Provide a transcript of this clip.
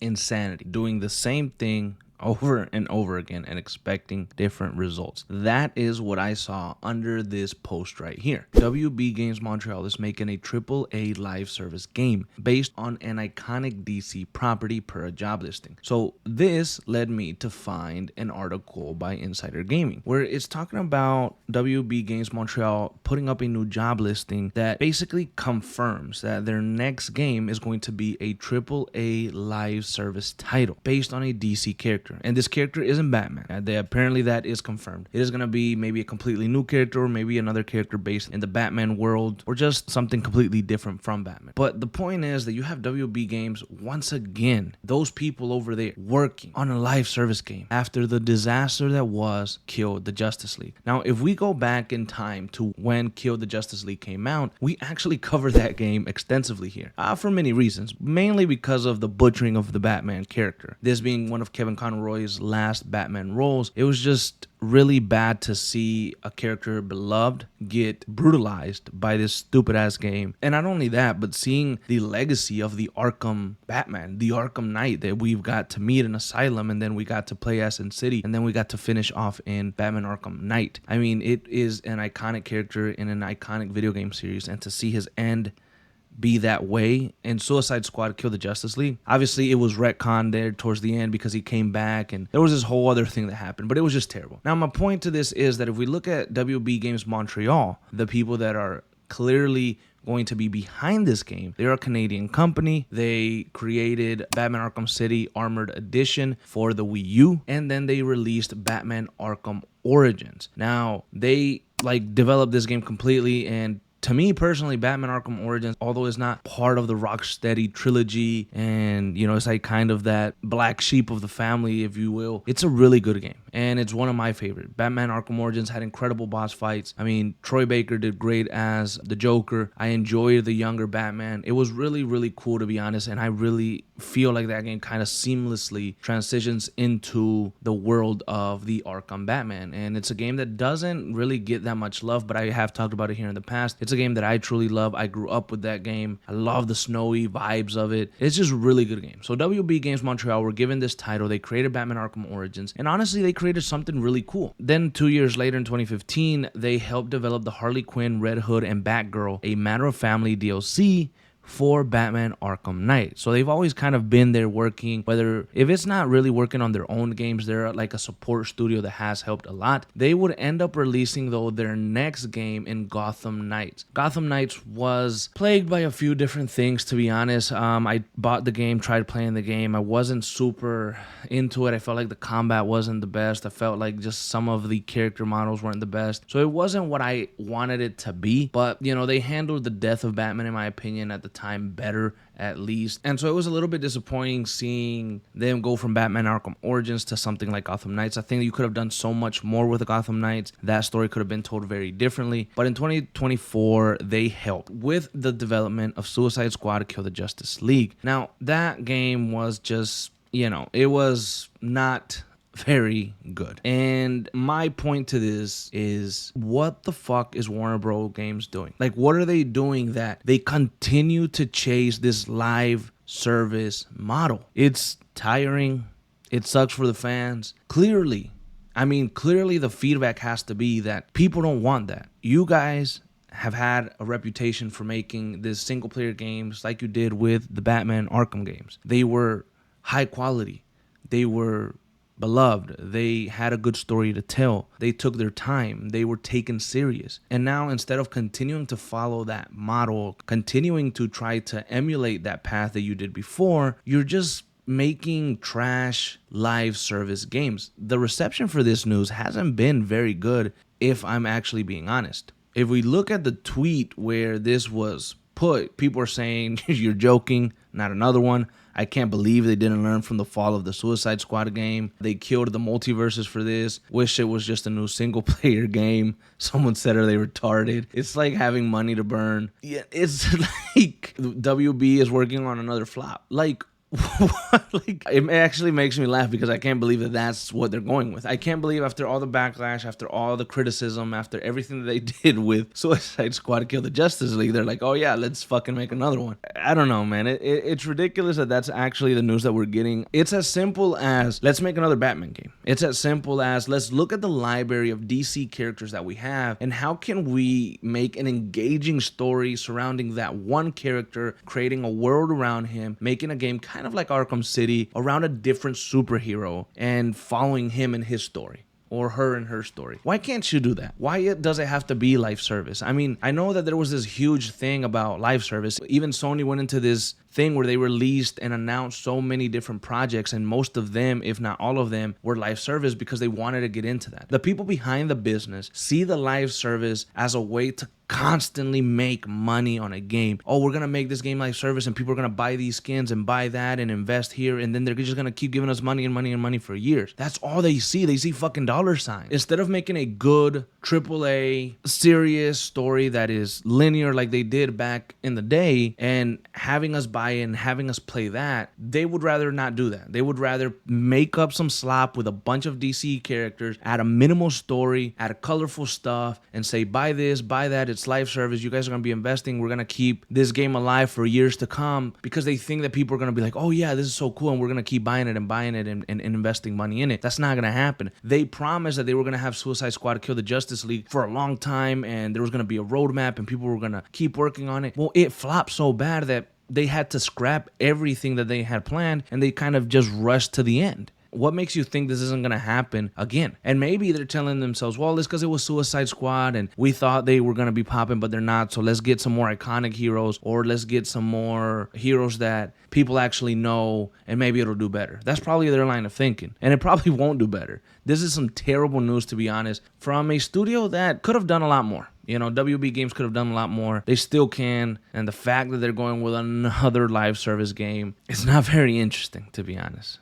insanity, doing the same thing over and over again and expecting different results. That is what I saw under this post right here. WB Games Montreal is making a AAA live service game based on an iconic DC property per a job listing. So this led me to find an article by Insider Gaming where it's talking about WB Games Montreal putting up a new job listing that basically confirms that their next game is going to be a AAA live service title based on a DC character. And this character isn't Batman. Apparently that is confirmed. It is going to be maybe a completely new character or maybe another character based in the Batman world or just something completely different from Batman. But the point is that you have WB Games once again, those people over there working on a live service game after the disaster that was Kill the Justice League. Now, if we go back in time to when Kill the Justice League came out, we actually covered that game extensively here for many reasons, mainly because of the butchering of the Batman character. This being one of Kevin Conroy's last Batman roles, it was just really bad to see a character beloved get brutalized by this stupid ass game. And not only that, but seeing the legacy of the Arkham Batman, the Arkham Knight that we've got to meet in Asylum, and then we got to play as in City, and then we got to finish off in Batman Arkham Knight. I mean, it is an iconic character in an iconic video game series, and to see his end be that way in Suicide Squad Kill the Justice League. Obviously, it was retconned there towards the end because he came back and there was this whole other thing that happened, but it was just terrible. Now, my point to this is that if we look at WB Games Montreal, the people that are clearly going to be behind this game, they're a Canadian company. They created Batman Arkham City Armored Edition for the Wii U, and then they released Batman Arkham Origins. Now, they developed this game completely, and to me personally, Batman Arkham Origins, although it's not part of the Rocksteady trilogy and, it's like kind of that black sheep of the family, if you will, it's a really good game. And it's one of my favorite. Batman Arkham Origins had incredible boss fights. I mean, Troy Baker did great as the Joker. I enjoyed the younger Batman. It was really, really cool, to be honest. And I really feel like that game kind of seamlessly transitions into the world of the Arkham Batman. And it's a game that doesn't really get that much love, but I have talked about it here in the past. It's a game that I truly love. I grew up with that game. I love the snowy vibes of it. It's just a really good game. So WB Games Montreal were given this title. They created Batman Arkham Origins. And honestly, they created something really cool. Then 2 years later in 2015, they helped develop the Harley Quinn, Red Hood, and Batgirl, a Matter of Family DLC for Batman Arkham Knight. So they've always kind of been there working, whether if it's not really working on their own games, they're like a support studio that has helped a lot. They would end up releasing though their next game in Gotham Knights. Gotham Knights was plagued by a few different things, to be honest. I bought the game, tried playing the game. I wasn't super into it. I felt like the combat wasn't the best. I felt like just some of the character models weren't the best. So it wasn't what I wanted it to be, but they handled the death of Batman, in my opinion, at the time better, at least. And so it was a little bit disappointing seeing them go from Batman Arkham Origins to something like Gotham Knights. I think you could have done so much more with the Gotham Knights. That story could have been told very differently. But in 2024, they helped with the development of Suicide Squad Kill the Justice League. Now, that game was just, it was not very good. And my point to this is, what the fuck is Warner Bros. Games doing? Like, what are they doing that they continue to chase this live service model? It's tiring. It sucks for the fans. Clearly the feedback has to be that people don't want that. You guys have had a reputation for making this single player games like you did with the Batman Arkham games. They were high quality. They were beloved. They had a good story to tell. They took their time. They were taken serious. And now, instead of continuing to follow that model, continuing to try to emulate that path that you did before, you're just making trash live service games. The reception for this news hasn't been very good, if I'm actually being honest. If we look at the tweet where this was put, people are saying, you're joking, not another one. I can't believe they didn't learn from the fall of the Suicide Squad game. They killed the multiverses for this. Wish it was just a new single player game. Someone said, are they retarded? It's like having money to burn. Yeah, it's like WB is working on another flop. Like, Like, it actually makes me laugh because I can't believe that that's what they're going with. I can't believe after all the backlash, after all the criticism, after everything that they did with Suicide Squad Kill the Justice League, they're like, oh yeah, let's fucking make another one. I don't know, man. It's ridiculous that that's actually the news that we're getting. It's as simple as, let's make another Batman game. It's as simple as, let's look at the library of DC characters that we have and how can we make an engaging story surrounding that one character, creating a world around him, making a game kind of like Arkham City around a different superhero and following him in his story or her in her story. Why can't you do that? Why does it have to be live service? I mean, I know that there was this huge thing about live service. Even Sony went into this thing where they released and announced so many different projects, and most of them, if not all of them, were live service because they wanted to get into that. The people behind the business see the live service as a way to constantly make money on a game. Oh, we're gonna make this game live service and people are gonna buy these skins and buy that and invest here, and then they're just gonna keep giving us money and money and money for years. That's all they see. They see fucking dollar signs. Instead of making a good AAA serious story that is linear like they did back in the day and having us buy in, having us play that, they would rather not do that. They would rather make up some slop with a bunch of DC characters, add a minimal story, add a colorful stuff, and say, buy this, buy that, it's live service, you guys are going to be investing, we're going to keep this game alive for years to come, because they think that people are going to be like, oh yeah, this is so cool, and we're going to keep buying it and investing money in it. That's not going to happen. They promised that they were going to have Suicide Squad Kill the Justice League for a long time, and there was going to be a roadmap, and people were going to keep working on it. Well, it flopped so bad that they had to scrap everything that they had planned, and they kind of just rushed to the end. What makes you think this isn't going to happen again? And maybe they're telling themselves, well, it's because it was Suicide Squad and we thought they were going to be popping, but they're not. So let's get some more iconic heroes, or let's get some more heroes that people actually know, and maybe it'll do better. That's probably their line of thinking. And it probably won't do better. This is some terrible news, to be honest, from a studio that could have done a lot more. You know, WB Games could have done a lot more. They still can. And the fact that they're going with another live service game, it's not very interesting, to be honest.